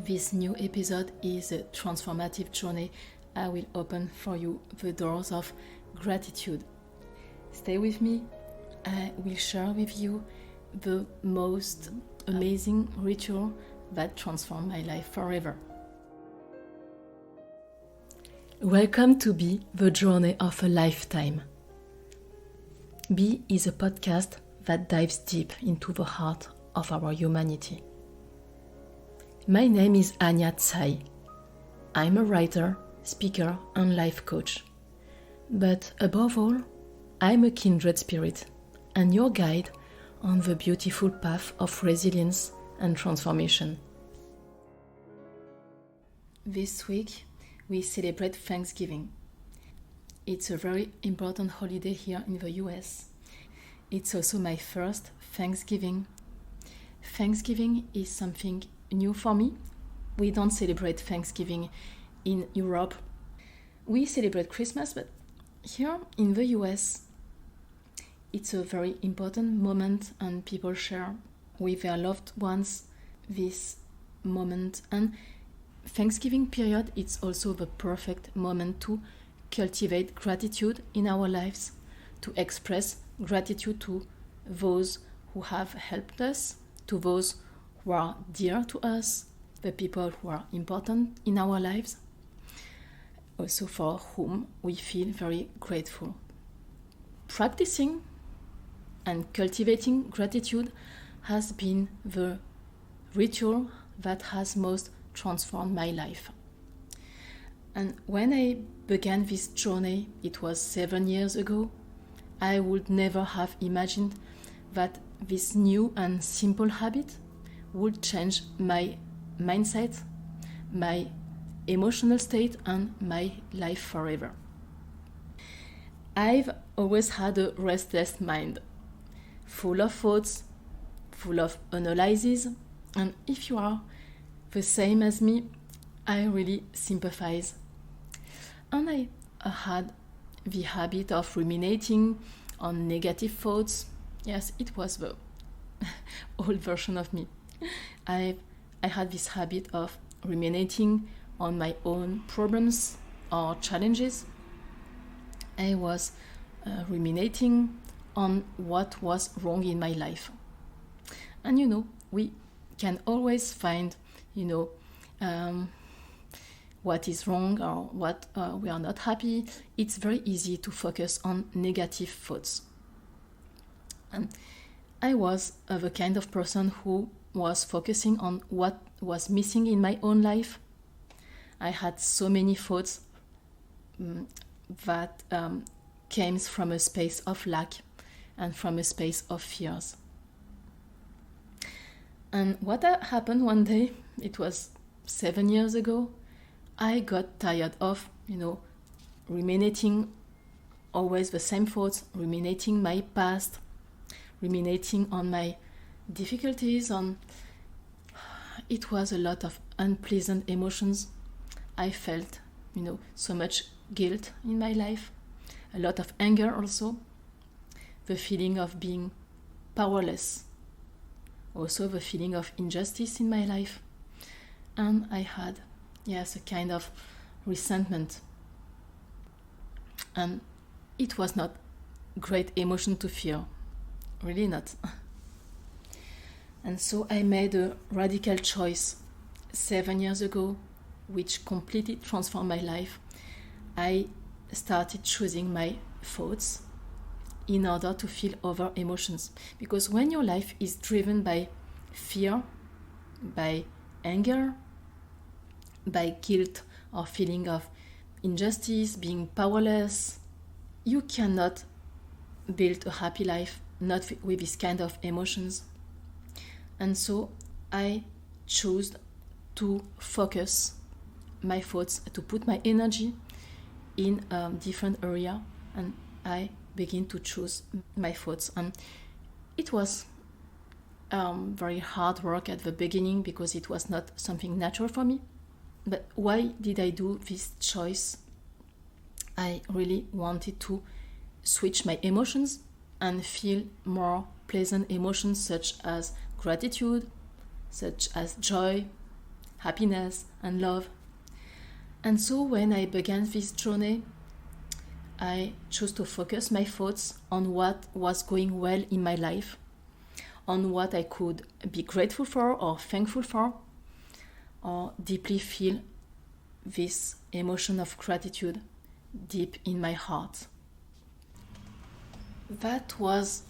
This new episode is a transformative journey. I will open for you the doors of gratitude. Stay with me. I will share with you the most amazing ritual that transformed my life forever. Welcome to Be the Journey of a Lifetime. Be is a podcast that dives deep into the heart of our humanity. My name is Anya Tsai. I'm a writer, speaker, and life coach. But above all, I'm a kindred spirit and your guide on the beautiful path of resilience and transformation. This week, we celebrate Thanksgiving. It's a very important holiday here in the US. It's also my first Thanksgiving. Thanksgiving is something new for me. We don't celebrate Thanksgiving in Europe. We celebrate Christmas, but here in the US, it's a very important moment and people share with their loved ones this moment. And Thanksgiving period, it's also the perfect moment to cultivate gratitude in our lives, to express gratitude to those who have helped us, to those who are dear to us, the people who are important in our lives, also for whom we feel very grateful. Practicing and cultivating gratitude has been the ritual that has most transformed my life. And when I began this journey, it was 7 years ago, I would never have imagined that this new and simple habit would change my mindset, my emotional state, and my life forever. I've always had a restless mind, full of thoughts, full of analysis, and if you are the same as me, I really sympathize. And I had the habit of ruminating on negative thoughts. Yes, it was the old version of me. I had this habit of ruminating on my own problems or challenges. I was ruminating on what was wrong in my life. And we can always find, what is wrong or what we are not happy. It's very easy to focus on negative thoughts. And I was the kind of person who was focusing on what was missing in my own life. I had so many thoughts that came from a space of lack and from a space of fears. And what happened one day, it was 7 years ago, I got tired of, ruminating always the same thoughts, ruminating my past, ruminating on my difficulties. It was a lot of unpleasant emotions. I felt, so much guilt in my life, a lot of anger also, the feeling of being powerless, also the feeling of injustice in my life. And I had, a kind of resentment. And it was not great emotion to feel, really not. And so I made a radical choice 7 years ago, which completely transformed my life. I started choosing my thoughts in order to feel other emotions. Because when your life is driven by fear, by anger, by guilt or feeling of injustice, being powerless, you cannot build a happy life not with this kind of emotions. And so I chose to focus my thoughts, to put my energy in a different area, and I begin to choose my thoughts. And it was very hard work at the beginning because it was not something natural for me. But why did I do this choice? I really wanted to switch my emotions and feel more pleasant emotions such as gratitude, such as joy, happiness and love. And so when I began this journey, I chose to focus my thoughts on what was going well in my life, on what I could be grateful for or thankful for, or deeply feel this emotion of gratitude deep in my heart. That was,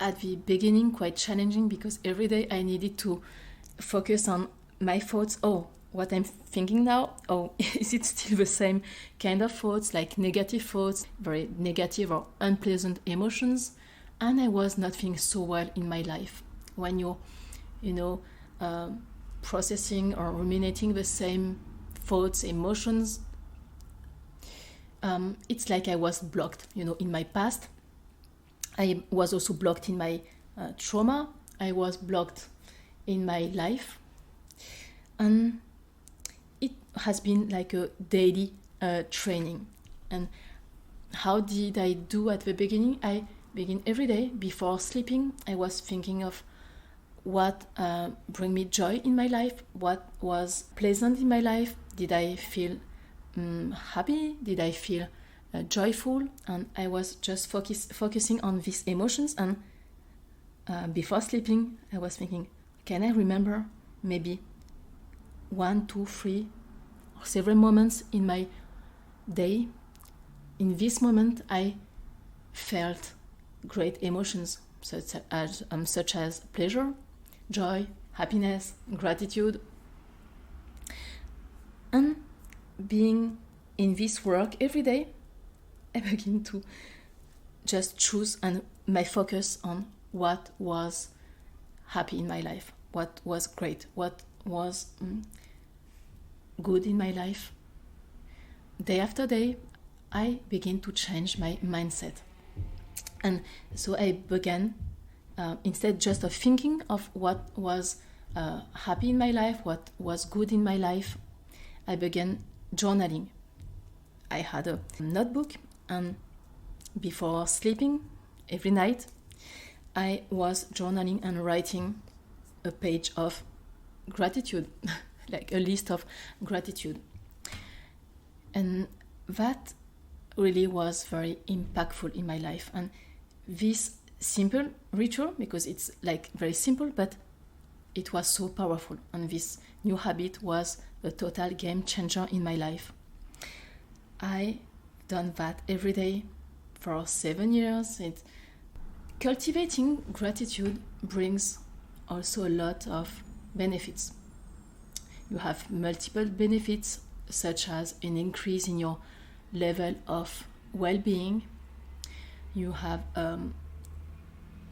at the beginning quite challenging because every day I needed to focus on my thoughts. Oh, what I'm thinking now? Oh, is it still the same kind of thoughts, like negative thoughts, very negative or unpleasant emotions? And I was not feeling so well in my life. When you're, processing or ruminating the same thoughts, emotions, it's like I was blocked, in my past. I was also blocked in my trauma. I was blocked in my life. And it has been like a daily training. And how did I do at the beginning? I begin every day before sleeping. I was thinking of what bring me joy in my life, what was pleasant in my life. Did I feel happy? Did I feel joyful? And I was just focusing on these emotions. And before sleeping, I was thinking, can I remember maybe 1, 2, 3 or several moments in my day? In this moment, I felt great emotions such as pleasure, joy, happiness, gratitude. And being in this work every day, I begin to just choose and my focus on what was happy in my life, what was great, what was good in my life. Day after day, I begin to change my mindset. And so I began, instead just of thinking of what was happy in my life, what was good in my life, I began journaling. I had a notebook, and before sleeping every night, I was journaling and writing a page of gratitude, like a list of gratitude. And that really was very impactful in my life. And this simple ritual, because it's like very simple, but it was so powerful. And this new habit was a total game changer in my life. I done that every day for 7 years. Cultivating gratitude brings also a lot of benefits. You have multiple benefits, such as an increase in your level of well-being. You have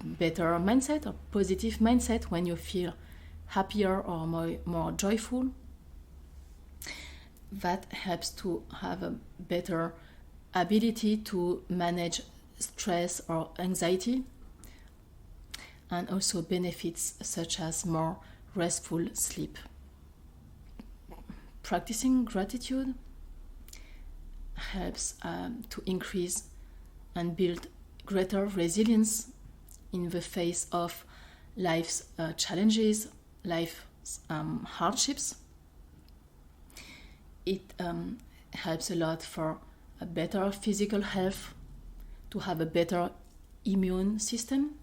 better mindset or positive mindset when you feel happier or more joyful. That helps to have a better ability to manage stress or anxiety, and also benefits such as more restful sleep. Practicing gratitude helps to increase and build greater resilience in the face of life's challenges, life's hardships. It helps a lot for a better physical health, to have a better immune system,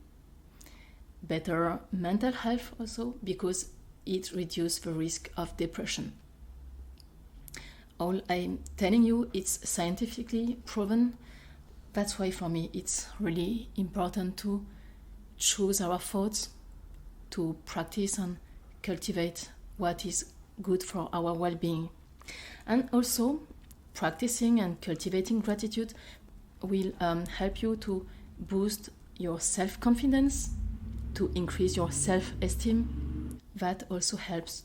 better mental health also, because it reduces the risk of depression. All I'm telling you, it's scientifically proven. That's why for me it's really important to choose our thoughts, to practice and cultivate what is good for our well-being. And also, practicing and cultivating gratitude will help you to boost your self-confidence, to increase your self-esteem. That also helps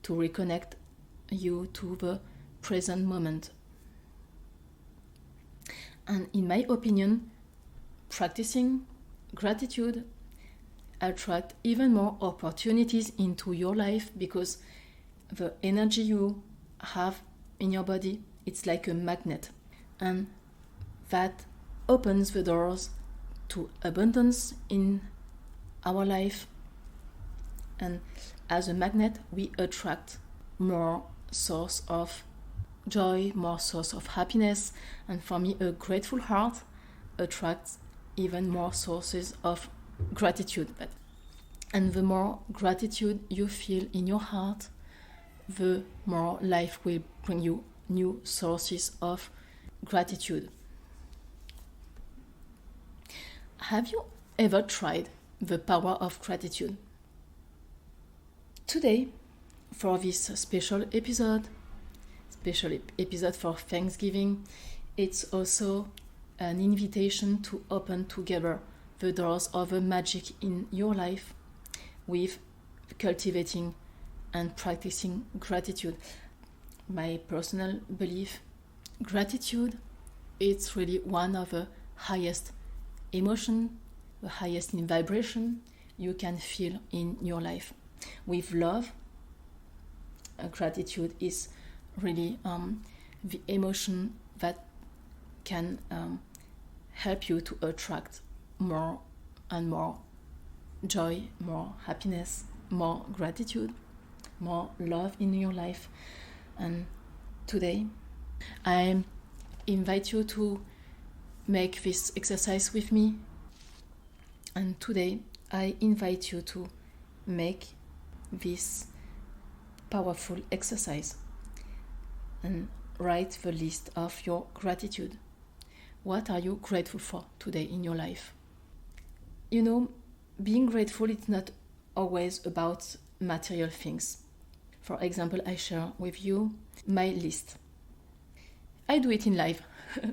to reconnect you to the present moment. And in my opinion, practicing gratitude attract even more opportunities into your life, because the energy you have in your body, it's like a magnet, and that opens the doors to abundance in our life. And as a magnet, we attract more source of joy, more source of happiness. And for me, a grateful heart attracts even more sources of gratitude. And the more gratitude you feel in your heart, the more life will bring you new sources of gratitude. Have you ever tried the power of gratitude? Today, for this special episode for Thanksgiving, it's also an invitation to open together the doors of the magic in your life with cultivating and practicing gratitude. My personal belief, gratitude, it's really one of the highest emotion, the highest in vibration you can feel in your life. With love, gratitude is really the emotion that can help you to attract more and more joy, more happiness, more gratitude, more love in your life. And today I invite you to make this exercise with me. And today I invite you to make this powerful exercise and write the list of your gratitude. What are you grateful for today in your life? You know, being grateful is not always about material things. For example, I share with you my list. I do it in live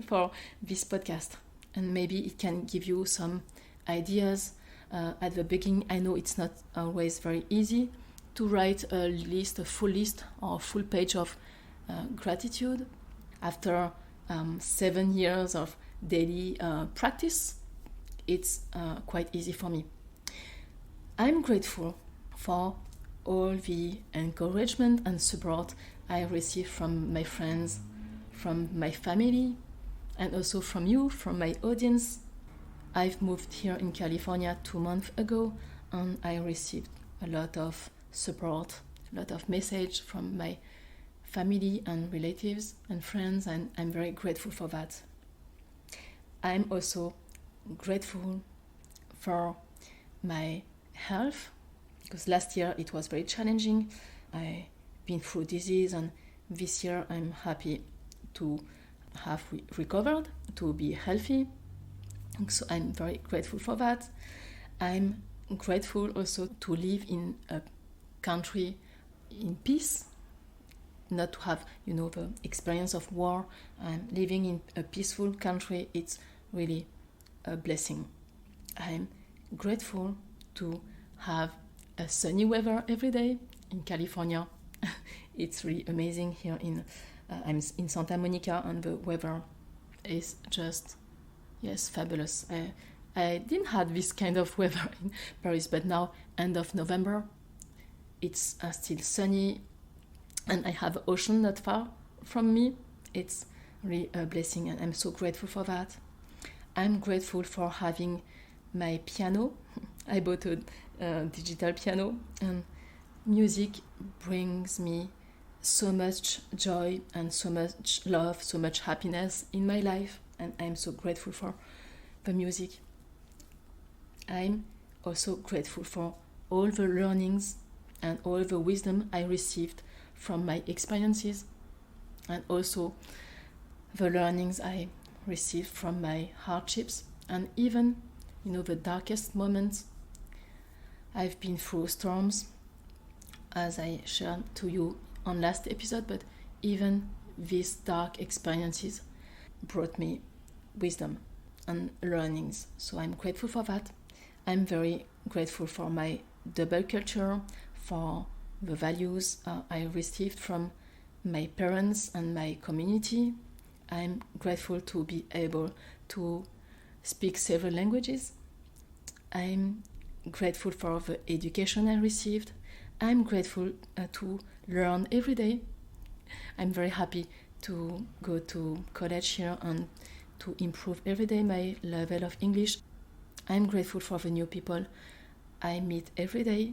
for this podcast, and maybe it can give you some ideas at the beginning. I know it's not always very easy to write a list, a full list or a full page of gratitude. After 7 years of daily practice, it's quite easy for me. I'm grateful for all the encouragement and support I receive from my friends, from my family, and also from you, from my audience. I've moved here in California 2 months ago, and I received a lot of support, a lot of message from my family and relatives and friends, and I'm very grateful for that. I'm also grateful for my health, because last year it was very challenging. I've been through disease, and this year I'm happy to have recovered, to be healthy. So I'm very grateful for that. I'm grateful also to live in a country in peace, not to have, the experience of war. I'm living in a peaceful country. It's really a blessing. I'm grateful to have a sunny weather every day in California. It's really amazing here I'm in Santa Monica, and the weather is just, fabulous. I didn't have this kind of weather in Paris, but now, end of November, it's still sunny, and I have an ocean not far from me. It's really a blessing, and I'm so grateful for that. I'm grateful for having my piano. I bought a digital piano, and music brings me so much joy and so much love, so much happiness in my life, and I'm so grateful for the music. I'm also grateful for all the learnings and all the wisdom I received from my experiences, and also the learnings I received from my hardships, and even, the darkest moments. I've been through storms, as I shared to you on last episode, but even these dark experiences brought me wisdom and learnings. So I'm grateful for that. I'm very grateful for my double culture, for the values I received from my parents and my community. I'm grateful to be able to speak several languages. I'm grateful for the education I received. I'm grateful to learn every day. I'm very happy to go to college here and to improve every day my level of English. I'm grateful for the new people I meet every day.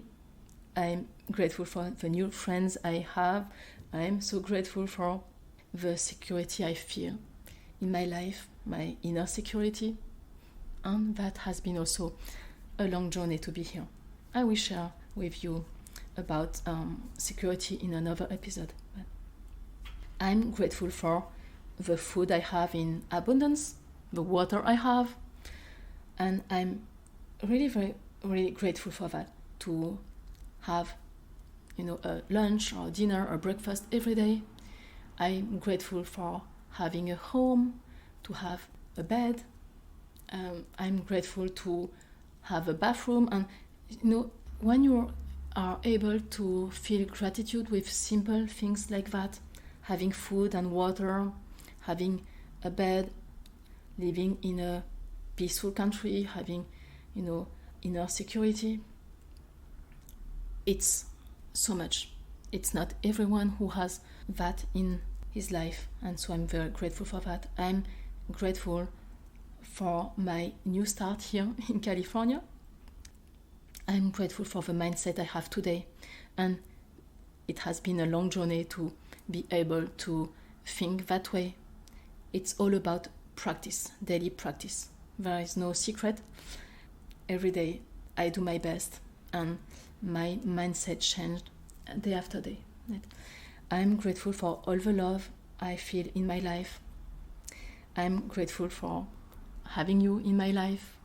I'm grateful for the new friends I have. I'm so grateful for the security I feel in my life, my inner security. And that has been also a long journey to be here. I will share with you about security in another episode. But I'm grateful for the food I have in abundance, the water I have, and I'm really, very, really grateful for that, to have, a lunch or dinner or breakfast every day. I'm grateful for having a home, to have a bed. I'm grateful to have a bathroom. And, when you are able to feel gratitude with simple things like that, having food and water, having a bed, living in a peaceful country, having, inner security, it's so much. It's not everyone who has that in his life, and so I'm very grateful for that. I'm grateful for my new start here in California. I'm grateful for the mindset I have today, and it has been a long journey to be able to think that way. It's all about practice, daily practice. There is no secret. Every day I do my best, and my mindset changed day after day. I'm grateful for all the love I feel in my life. I'm grateful for having you in my life.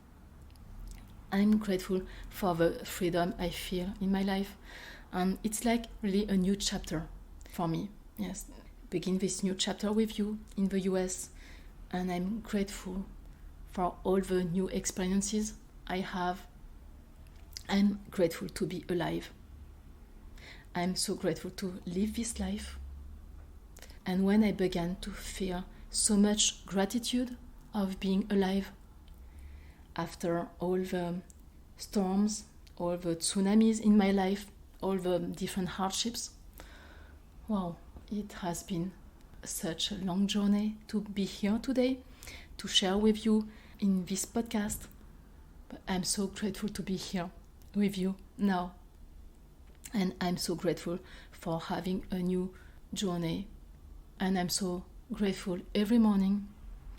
I'm grateful for the freedom I feel in my life. And it's like really a new chapter for me. Yes, begin this new chapter with you in the US. And I'm grateful for all the new experiences I have. I'm grateful to be alive. I'm so grateful to live this life. And when I began to feel so much gratitude of being alive, after all the storms, all the tsunamis in my life, all the different hardships, wow, it has been such a long journey to be here today, to share with you in this podcast. But I'm so grateful to be here with you now. And I'm so grateful for having a new journey. And I'm so grateful every morning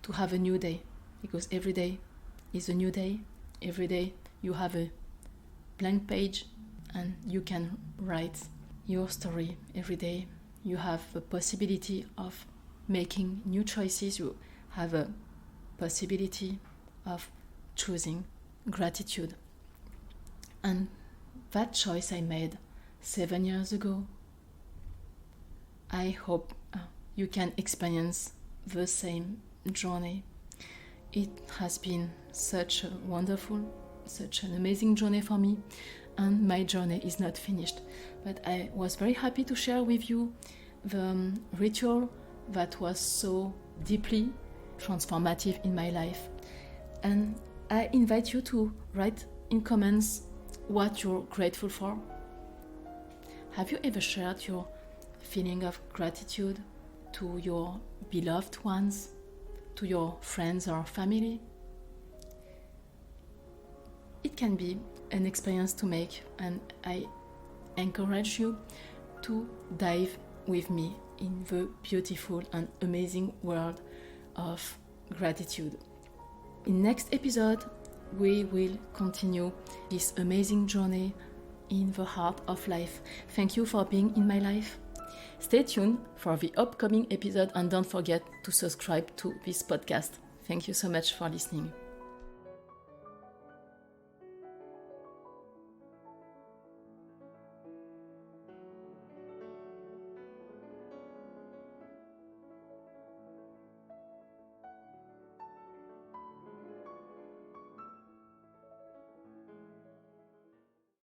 to have a new day, because every day is a new day. Every day you have a blank page and you can write your story. Every day you have the possibility of making new choices. You have a possibility of choosing gratitude. And that choice I made 7 years ago, I hope you can experience the same journey. It has been such a wonderful, such an amazing journey for me, and my journey is not finished. But I was very happy to share with you the ritual that was so deeply transformative in my life. And I invite you to write in comments what you're grateful for. Have you ever shared your feeling of gratitude to your beloved ones, to your friends or family? It can be an experience to make, and I encourage you to dive with me in the beautiful and amazing world of gratitude. In next episode, we will continue this amazing journey in the heart of life. Thank you for being in my life. Stay tuned for the upcoming episode and don't forget to subscribe to this podcast. Thank you so much for listening.